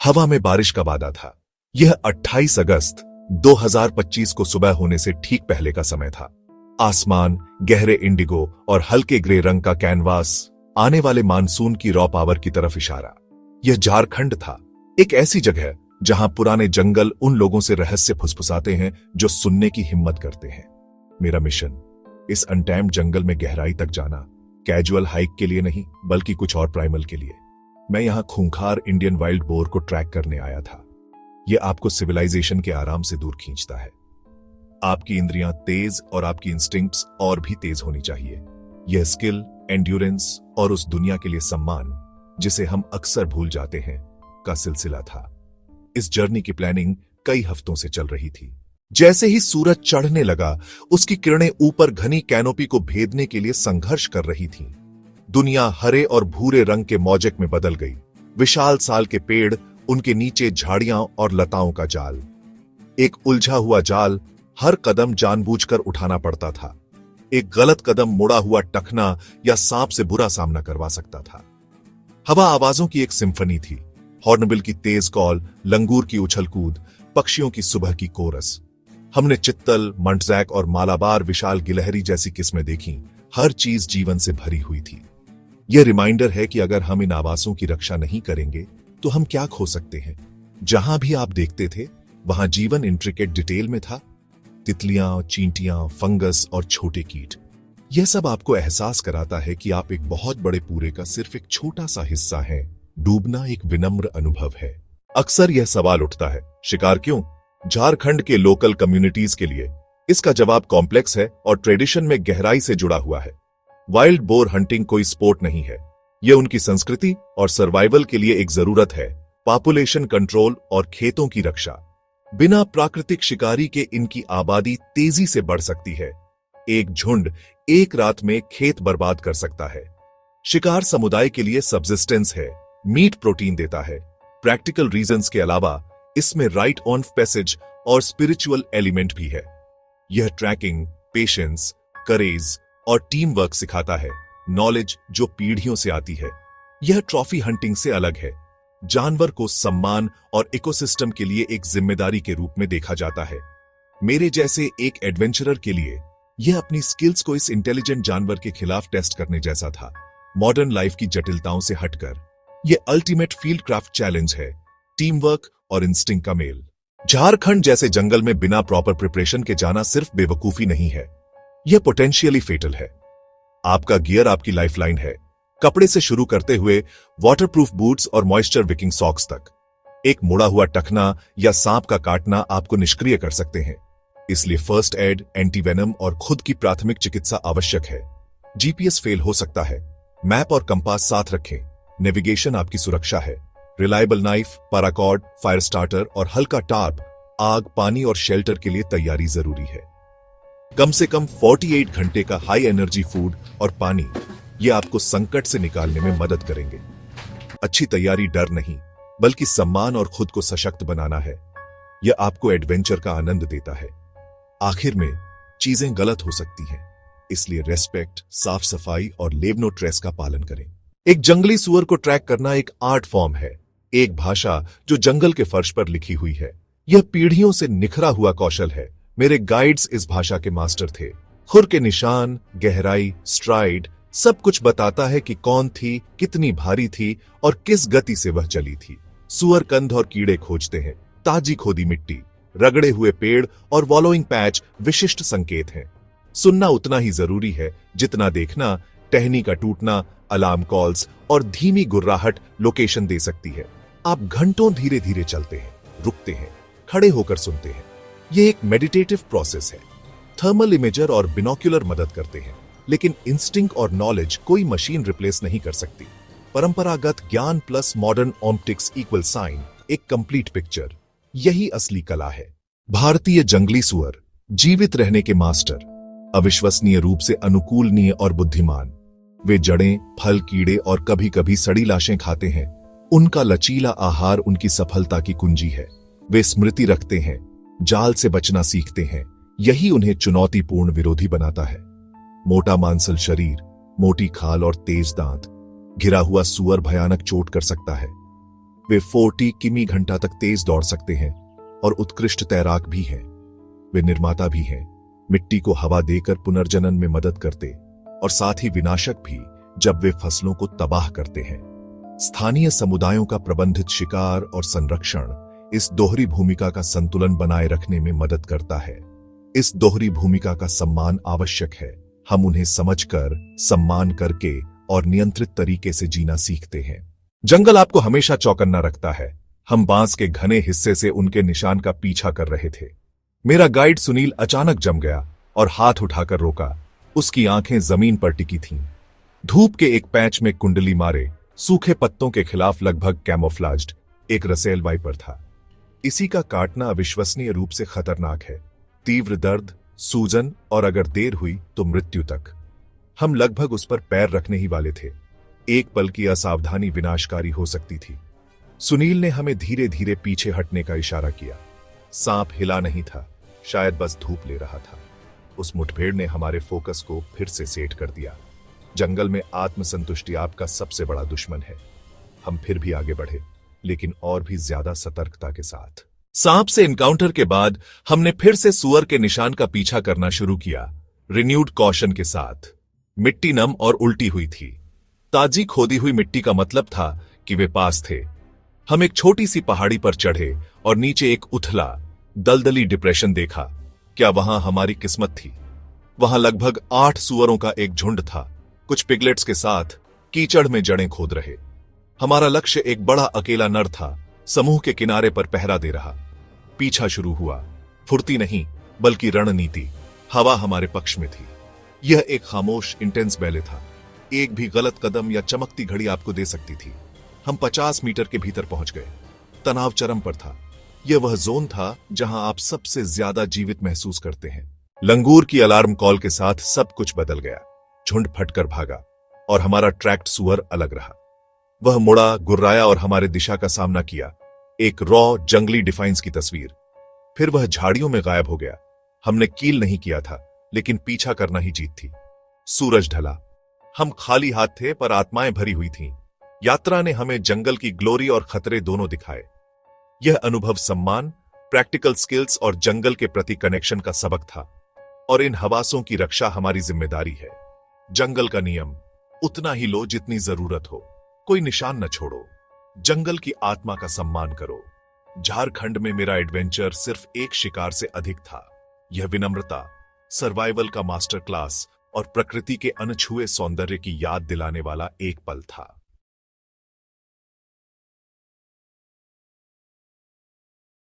हवा में बारिश का वादा था। यह 28 अगस्त 2025 को सुबह होने से ठीक पहले का समय था। आसमान गहरे इंडिगो और हल्के ग्रे रंग का कैनवास, आने वाले मानसून की रॉ पावर की तरफ इशारा। यह झारखंड था, एक ऐसी जगह जहां पुराने जंगल उन लोगों से रहस्य फुसफुसाते हैं जो सुनने की हिम्मत करते हैं। मेरा मिशन इस अनटैम्ड जंगल में गहराई तक जाना, कैजुअल हाइक के लिए नहीं बल्कि कुछ और प्राइमल के लिए। मैं यहां खूंखार इंडियन वाइल्ड बोर को ट्रैक करने आया था। यह आपको सिविलाइजेशन के आराम से दूर खींचता है। आपकी इंद्रियां तेज और आपकी इंस्टिंक्ट्स और भी तेज होनी चाहिए। यह स्किल, एंड्योरेंस और उस दुनिया के लिए सम्मान जिसे हम अक्सर भूल जाते हैं का सिलसिला था। इस जर्नी की प्लानिंग कई हफ्तों से चल रही थी। जैसे ही सूरज चढ़ने लगा, उसकी किरणें ऊपर घनी कैनोपी को भेदने के लिए संघर्ष कर रही थीं। दुनिया हरे और भूरे रंग के मौजक में बदल गई। विशाल साल के पेड़, उनके नीचे झाड़ियां और लताओं का जाल। एक उलझा हुआ जाल हर कदम जानबूझकर उठाना पड़ता था। एक गलत कदम मुड़ा हुआ टखना या सांप से बुरा सामना करवा सकता था। हवा आवाजों की एक सिम्फनी थी। हॉर्नबिल की तेज कॉल, लंगूर की उछल कूद, पक्षियों की सुबह की कोरस। हमने चित्तल, मंटजैक और मालाबार विशाल गिलहरी जैसी किस्में देखी। हर चीज जीवन से भरी हुई थी। यह रिमाइंडर है कि अगर हम इन आवासों की रक्षा नहीं करेंगे तो हम क्या खो सकते हैं। जहां भी आप देखते थे वहां जीवन इंट्रिकेट डिटेल में था। तितलियां, चींटियां, फंगस और छोटे कीट। यह सब आपको एहसास कराता है कि आप एक बहुत बड़े पूरे का सिर्फ एक छोटा सा हिस्सा हैं। डूबना एक विनम्र अनुभव है। अक्सर यह सवाल उठता है, शिकार क्यों? झारखंड के लोकल कम्युनिटीज के लिए इसका जवाब कॉम्प्लेक्स है और ट्रेडिशन में गहराई से जुड़ा हुआ है। वाइल्ड बोर हंटिंग कोई स्पोर्ट नहीं है। यह उनकी संस्कृति और सर्वाइवल के लिए एक जरूरत है। पॉपुलेशन कंट्रोल और खेतों की रक्षा। बिना प्राकृतिक शिकारी के इनकी आबादी तेजी से बढ़ सकती है। एक झुंड एक रात में खेत बर्बाद कर सकता है। शिकार समुदाय के लिए सब्सिस्टेंस है, मीट प्रोटीन देता है। प्रैक्टिकल रीजंस के अलावा इसमें राइट ऑन पैसेज और स्पिरिचुअल एलिमेंट भी है। यह ट्रैकिंग, पेशेंस, करेज और टीम वर्क सिखाता है, नॉलेज जो पीढ़ियों से आती है। यह ट्रॉफी हंटिंग से अलग है। जानवर को सम्मान और इकोसिस्टम के लिए एक जिम्मेदारी के रूप में देखा जाता है। मेरे जैसे एक एडवेंचरर के लिए यह अपनी स्किल्स को इस इंटेलिजेंट जानवर के खिलाफ टेस्ट करने जैसा था। मॉडर्न लाइफ की जटिलताओं से हटकर यह अल्टीमेट फील्ड क्राफ्ट चैलेंज है, टीम वर्क और इंस्टिंक्ट का मेल। झारखंड जैसे जंगल में बिना प्रॉपर प्रिपरेशन के जाना सिर्फ बेवकूफी नहीं है, यह पोटेंशियली फेटल है। आपका गियर आपकी लाइफलाइन है, कपड़े से शुरू करते हुए वाटरप्रूफ बूट्स और मॉइस्चर विकिंग सॉक्स तक। एक मुड़ा हुआ टखना या सांप का काटना आपको निष्क्रिय कर सकते हैं। इसलिए फर्स्ट एड, एंटीवेनम और खुद की प्राथमिक चिकित्सा आवश्यक है। जीपीएस फेल हो सकता है, मैप और कंपास साथ रखें। नेविगेशन आपकी सुरक्षा है। Reliable knife, paracord, fire starter और हल्का टार्प, आग, पानी और शेल्टर के लिए तैयारी जरूरी है। कम से कम 48 घंटे का हाई एनर्जी फूड और पानी, ये आपको संकट से निकालने में मदद करेंगे। अच्छी तैयारी डर नहीं बल्कि सम्मान और खुद को सशक्त बनाना है। यह आपको एडवेंचर का आनंद देता है। आखिर में चीजें गलत हो सकती हैं, इसलिए रेस्पेक्ट, साफ सफाई और लेव नो ट्रेस का पालन करें। एक जंगली सुअर को ट्रैक करना एक आर्ट फॉर्म है, एक भाषा जो जंगल के फर्श पर लिखी हुई है। यह पीढ़ियों से निखरा हुआ कौशल है। मेरे गाइड्स इस भाषा के मास्टर थे। खुर के निशान, गहराई, स्ट्राइड, सब कुछ बताता है कि कौन थी, कितनी भारी थी और किस गति से वह चली थी। सुअर कंध और कीड़े खोजते हैं, ताजी खोदी मिट्टी, रगड़े हुए पेड़ और वॉलोइंग पैच विशिष्ट संकेत हैं। सुनना उतना ही जरूरी है जितना देखना। टहनी का टूटना, अलार्म कॉल्स और धीमी गुर्राहट लोकेशन दे सकती है। आप घंटों धीरे धीरे चलते हैं, रुकते हैं, खड़े होकर सुनते हैं। यह एक मेडिटेटिव प्रोसेस है। थर्मल इमेजर और बिनोक्यूलर मदद करते हैं, लेकिन इंस्टिंक्ट और नॉलेज कोई मशीन रिप्लेस नहीं कर सकती। परंपरागत ज्ञान plus modern optics equal sign, एक कंप्लीट पिक्चर। यही असली कला है। भारतीय जंगली सुअर जीवित रहने के मास्टर, अविश्वसनीय रूप से अनुकूलनीय और बुद्धिमान। वे जड़ें, फल, कीड़े और कभी कभी सड़ी लाशें खाते हैं। उनका लचीला आहार उनकी सफलता की कुंजी है। वे स्मृति रखते हैं, जाल से बचना सीखते हैं। यही उन्हें चुनौतीपूर्ण विरोधी बनाता है। मोटा मांसल शरीर, मोटी खाल और तेज दांत। घिरा हुआ सुअर भयानक चोट कर सकता है। वे 40 किमी घंटा तक तेज दौड़ सकते हैं और उत्कृष्ट तैराक भी हैं। वे निर्माता भी हैं, मिट्टी को हवा देकर पुनर्जनन में मदद करते और साथ ही विनाशक भी जब वे फसलों को तबाह करते हैं। स्थानीय समुदायों का प्रबंधित शिकार और संरक्षण इस दोहरी भूमिका का संतुलन बनाए रखने में मदद करता है। इस दोहरी भूमिका का सम्मान आवश्यक है। हम उन्हें समझकर, सम्मान करके और नियंत्रित तरीके से जीना सीखते हैं। जंगल आपको हमेशा चौकन्ना रखता है। हम बांस के घने हिस्से से उनके निशान का पीछा कर रहे थे। मेरा गाइड सुनील अचानक जम गया और हाथ उठाकर रोका। उसकी आंखें जमीन पर टिकी थीं। धूप के एक पैच में कुंडली मारे सूखे पत्तों के खिलाफ लगभग कैमोफ्लाज्ड एक रसेल वाइपर था। इसी का काटना अविश्वसनीय रूप से खतरनाक है। तीव्र दर्द, सूजन और अगर देर हुई तो मृत्यु तक। हम लगभग उस पर पैर रखने ही वाले थे। एक पल की असावधानी विनाशकारी हो सकती थी। सुनील ने हमें धीरे धीरे पीछे हटने का इशारा किया। सांप हिला नहीं था, शायद बस धूप ले रहा था। उस मुठभेड़ ने हमारे फोकस को फिर से सेट कर दिया। जंगल में आत्मसंतुष्टि आपका सबसे बड़ा दुश्मन है। हम फिर भी आगे बढ़े, लेकिन और भी ज्यादा सतर्कता के साथ। सांप से इनकाउंटर के बाद हमने फिर से सुअर के निशान का पीछा करना शुरू किया, रिन्यूड कॉशन के साथ। मिट्टी नम और उल्टी हुई थी। ताजी खोदी हुई मिट्टी का मतलब था कि वे पास थे। हम एक छोटी सी पहाड़ी पर चढ़े और नीचे एक उथला, दलदली डिप्रेशन देखा। क्या वहां हमारी किस्मत थी? वहां लगभग 8 सुअरों का एक झुंड था, कुछ पिगलेट्स के साथ कीचड़ में जड़ें खोद रहे। हमारा लक्ष्य एक बड़ा अकेला नर था, समूह के किनारे पर पहरा दे रहा। पीछा शुरू हुआ। फुर्ती नहीं, बल्कि रणनीति। हवा हमारे पक्ष में थी। यह एक खामोश, इंटेंस बैले था। एक भी गलत कदम या चमकती घड़ी आपको दे सकती थी। हम 50 मीटर के भीतर पहुंच गए। तनाव चरम पर था। यह वह जोन था जहां आप सबसे ज्यादा जीवित महसूस करते हैं। लंगूर की अलार्म कॉल के साथ सब कुछ बदल गया। झुंड फटकर भागा और हमारा ट्रैक्ट सुअर अलग रहा। वह मुड़ा, गुर्राया और हमारे दिशा का सामना किया। एक रॉ, जंगली डिफाइंस की तस्वीर। फिर वह झाड़ियों में गायब हो गया। हमने कील नहीं किया था, लेकिन पीछा करना ही जीत थी। सूरज ढला। हम खाली हाथ थे, पर आत्माएं भरी हुई थीं। यात्रा ने हमें जंगल की ग्लोरी और खतरे दोनों दिखाए। यह अनुभव सम्मान, प्रैक्टिकल स्किल्स और जंगल के प्रति कनेक्शन का सबक था। और इन हवासों की रक्षा हमारी जिम्मेदारी है। जंगल का नियम, उतना ही लो जितनी जरूरत हो। कोई निशान न छोड़ो। जंगल की आत्मा का सम्मान करो। झारखंड में मेरा एडवेंचर सिर्फ एक शिकार से अधिक था। यह विनम्रता, सर्वाइवल का मास्टर क्लास और प्रकृति के अनछुए सौंदर्य की याद दिलाने वाला एक पल था।